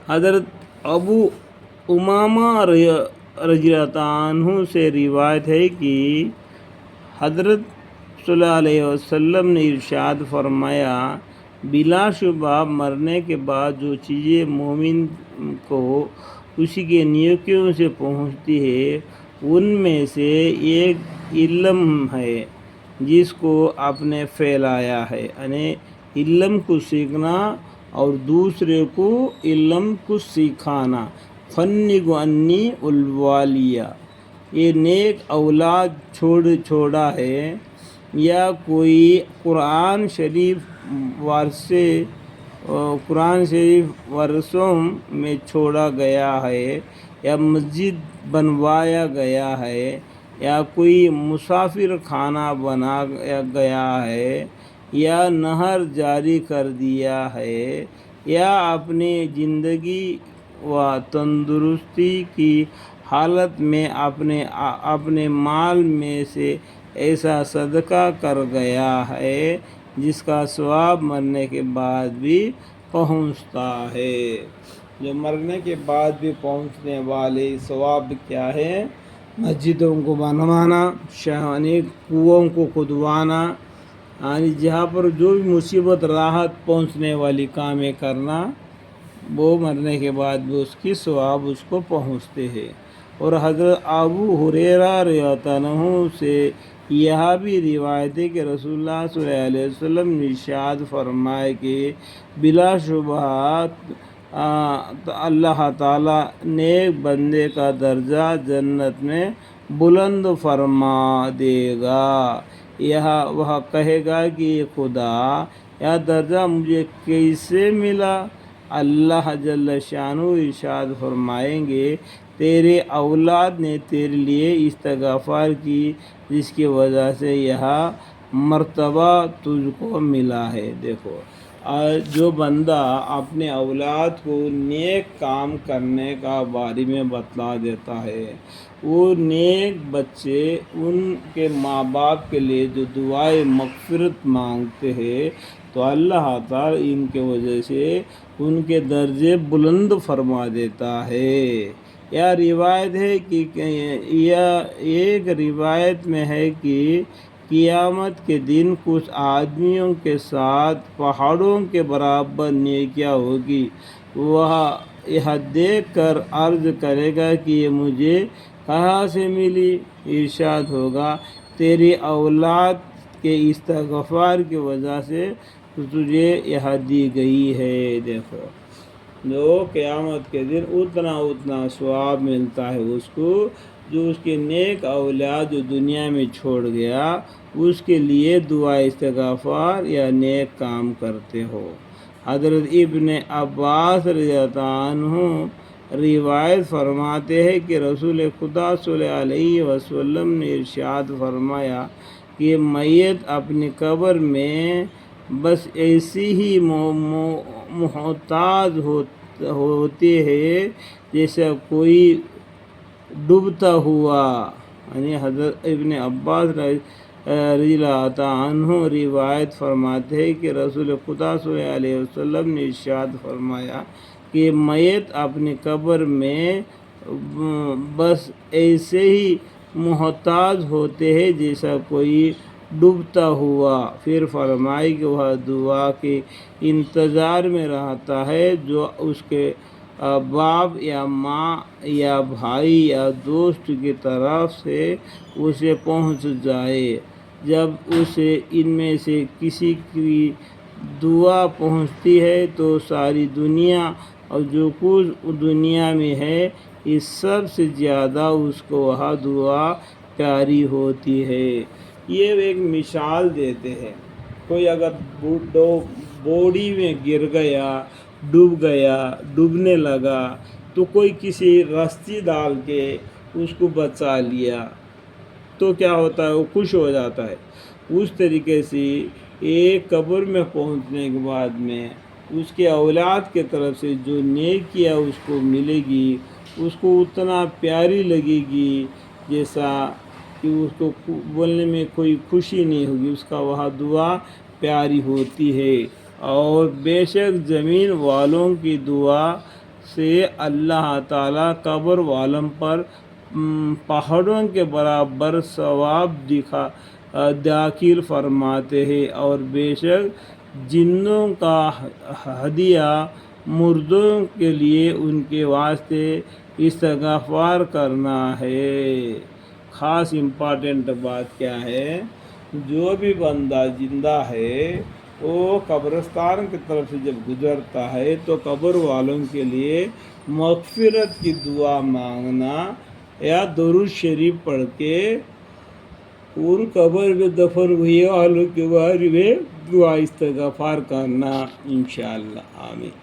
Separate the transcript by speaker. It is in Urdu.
Speaker 1: حضرت ابو امامہ رضی اللہ عنہ سے روایت ہے کہ حضرت صلی اللہ علیہ وسلم نے ارشاد فرمایا، بلا شبہ مرنے کے بعد جو چیزیں مومن کو اسی کے نیکیوں سے پہنچتی ہے ان میں سے ایک علم ہے جس کو آپ نے پھیلایا ہے، یعنی علم کو سیکھنا اور دوسرے کو علم کو سکھانا، فنگ انی الوالیہ، یہ نیک اولاد چھوڑا ہے، یا کوئی قرآن شریف ورثوں میں چھوڑا گیا ہے، یا مسجد بنوایا گیا ہے، یا کوئی مسافر خانہ بنایا گیا ہے، یا نہر جاری کر دیا ہے، یا اپنی زندگی و تندرستی کی حالت میں اپنے مال میں سے ایسا صدقہ کر گیا ہے جس کا ثواب مرنے کے بعد بھی پہنچتا ہے۔ جو مرنے کے بعد بھی پہنچنے والے ثواب کیا ہے؟ مسجدوں کو بنوانا، یعنی کنووں کو کھدوانا، یعنی جہاں پر جو بھی مصیبت راحت پہنچنے والی کامیں کرنا، وہ مرنے کے بعد بھی اس کی ثواب اس کو پہنچتے ہیں۔ اور حضرت ابو ہریرہ رضی اللہ عنہ سے یہ بھی روایت ہے کہ رسول اللہ صلی اللہ علیہ وسلم نے ارشاد فرمائے کہ بلا شبہ اللہ تعالیٰ نیک بندے کا درجہ جنت میں بلند فرما دے گا۔ وہ کہے گا کہ خدا، یہ درجہ مجھے کیسے ملا؟ اللہ جل شانہ ارشاد فرمائیں گے، تیرے اولاد نے تیرے لیے استغفار کی، جس کی وجہ سے یہ مرتبہ تجھ کو ملا ہے۔ دیکھو، جو بندہ اپنے اولاد کو نیک کام کرنے کا بارے میں بتلا دیتا ہے، وہ نیک بچے ان کے ماں باپ کے لیے جو دعائے مغفرت مانگتے ہیں تو اللہ تعالی ان کے وجہ سے ان کے درجے بلند فرما دیتا ہے۔ یہ روایت ہے کہ ایک روایت میں ہے کہ قیامت کے دن کچھ آدمیوں کے ساتھ پہاڑوں کے برابر نیکیاں ہوگی، وہ یہ دیکھ کر عرض کرے گا کہ یہ مجھے کہاں سے ملی؟ ارشاد ہوگا، تیری اولاد کے استغفار کی وجہ سے تجھے یہ دی گئی ہے۔ دیکھو، جو قیامت کے دن اتنا ثواب ملتا ہے اس کو، جو اس کے نیک اولاد جو دنیا میں چھوڑ گیا اس کے لیے دعا استغفار یا نیک کام کرتے ہو۔ حضرت ابن عباس رضی اللہ عنہ روایت فرماتے ہیں کہ رسول خدا صلی اللہ علیہ وسلم نے ارشاد فرمایا کہ میت اپنی قبر میں بس ایسی ہی محتاج ہوتے ہیں جیسا کوئی ڈوبتا ہوا، یعنی حضرت ابن عباس رضی اللہ عنہ روایت فرماتے ہیں کہ رسول خدا صلی اللہ علیہ وسلم نے ارشاد فرمایا کہ میت اپنی قبر میں بس ایسے ہی محتاج ہوتے ہیں جیسا کوئی ڈوبتا ہوا۔ پھر فرمائی کہ وہ دعا کے انتظار میں رہتا ہے جو اس کے باپ یا ماں یا بھائی یا دوست کی طرف سے اسے پہنچ جائے۔ جب اسے ان میں سے کسی کی دعا پہنچتی ہے تو ساری دنیا اور جو کچھ دنیا میں ہے اس سب سے زیادہ اس کو وہ دعا پیاری ہوتی ہے۔ یہ ایک مثال دیتے ہیں، کوئی اگر بوڑی میں گر گیا، ڈوبنے لگا تو کوئی کسی رسی ڈال کے اس کو بچا لیا تو کیا ہوتا ہے؟ وہ خوش ہو جاتا ہے۔ اس طریقے سے ایک قبر میں پہنچنے کے بعد میں اس کے اولاد کے طرف سے جو نیکیاں اس کو ملے گی اس کو اتنا پیاری لگے گی جیسا کہ اس کو بولنے میں کوئی خوشی نہیں ہوگی، اس کا وہ دعا پیاری ہوتی ہے۔ اور بے شک زمین والوں کی دعا سے اللہ تعالیٰ قبر والوں پر پہاڑوں کے برابر ثواب داخل فرماتے ہیں، اور بے شک جنوں کا ہدیہ مردوں کے لیے ان کے واسطے استغفار کرنا ہے۔ خاص امپارٹنٹ بات کیا ہے، جو بھی بندہ زندہ ہے وہ قبرستان کی طرف سے جب گزرتا ہے تو قبر والوں کے لیے مغفرت کی دعا مانگنا یا درود شریف پڑھ کے ان قبر میں دفن ہوئے والوں کے بارے میں دعا استغفار کرنا، انشاءاللہ۔ آمین۔